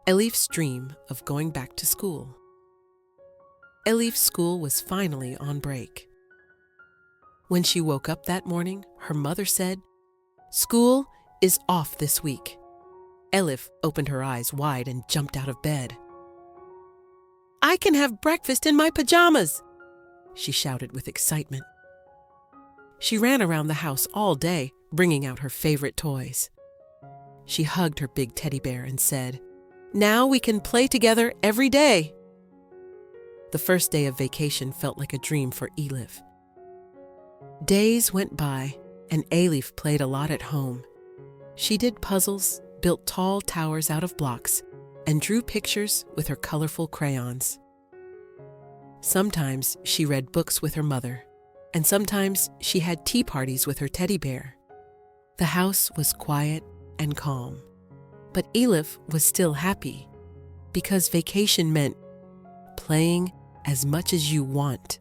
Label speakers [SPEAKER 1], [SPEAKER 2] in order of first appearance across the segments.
[SPEAKER 1] Elif's dream of going back to school. Elif's school was finally on break. When she woke up that morning, her mother said, "School is off this week." Elif opened her eyes wide and jumped out of bed. "I can have breakfast in my pajamas!" she shouted with excitement. She ran around the house all day, bringing out her favorite toys. She hugged her big teddy bear and said, "Now we can play together every day." The first day of vacation felt like a dream for Elif. Days went by, and Elif played a lot at home. She did puzzles, built tall towers out of blocks, and drew pictures with her colorful crayons. Sometimes she read books with her mother, and sometimes she had tea parties with her teddy bear. The house was quiet and calm, but Elif was still happy because vacation meant playing as much as you want.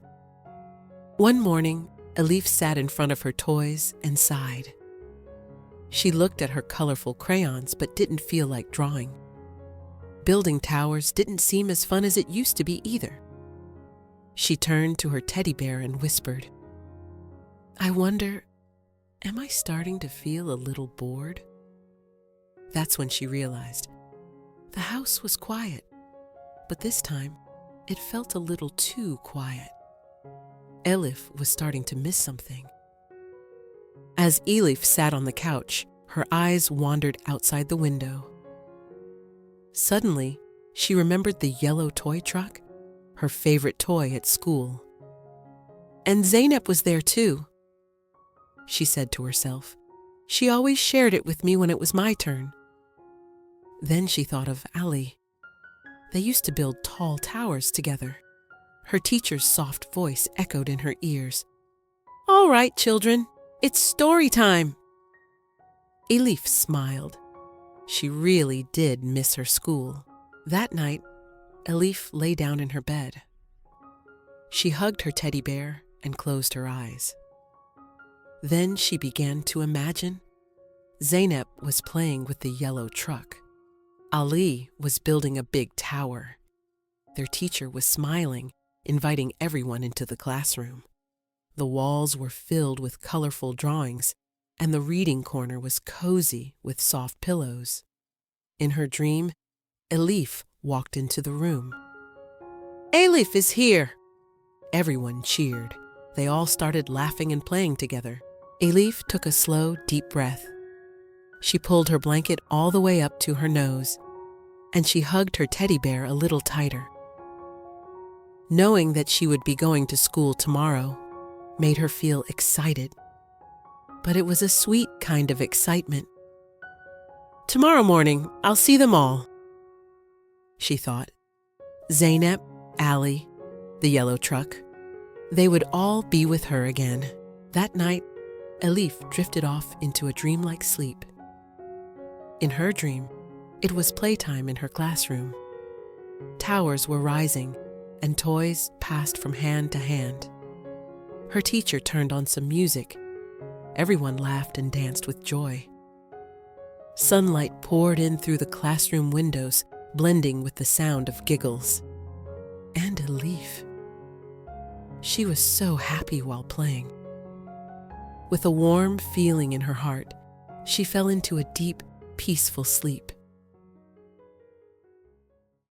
[SPEAKER 1] One morning, Elif sat in front of her toys and sighed. She looked at her colorful crayons but didn't feel like drawing. Building towers didn't seem as fun as it used to be either. She turned to her teddy bear and whispered, "I wonder, am I starting to feel a little bored?" That's when she realized the house was quiet, but this time it felt a little too quiet. Elif was starting to miss something. As Elif sat on the couch, her eyes wandered outside the window. Suddenly, she remembered the yellow toy truck, her favorite toy at school. And Zeynep was there too, she said to herself. She always shared it with me when it was my turn. Then she thought of Ali. They used to build tall towers together. Her teacher's soft voice echoed in her ears. "All right, children, it's story time." Elif smiled. She really did miss her school. That night, Elif lay down in her bed. She hugged her teddy bear and closed her eyes. Then she began to imagine. Zeynep was playing with the yellow truck. Ali was building a big tower. Their teacher was smiling, inviting everyone into the classroom. The walls were filled with colorful drawings, and the reading corner was cozy with soft pillows. In her dream, Elif walked into the room. "Elif is here!" Everyone cheered. They all started laughing and playing together. Elif took a slow, deep breath. She pulled her blanket all the way up to her nose, and she hugged her teddy bear a little tighter. Knowing that she would be going to school tomorrow made her feel excited. But it was a sweet kind of excitement. "Tomorrow morning, I'll see them all," she thought. Zeynep, Ali, the yellow truck. They would all be with her again. That night, Elif drifted off into a dreamlike sleep. In her dream, it was playtime in her classroom. Towers were rising, and toys passed from hand to hand. Her teacher turned on some music. Everyone laughed and danced with joy. Sunlight poured in through the classroom windows, blending with the sound of giggles. And Elif. She was so happy while playing. With a warm feeling in her heart, she fell into a deep, peaceful sleep.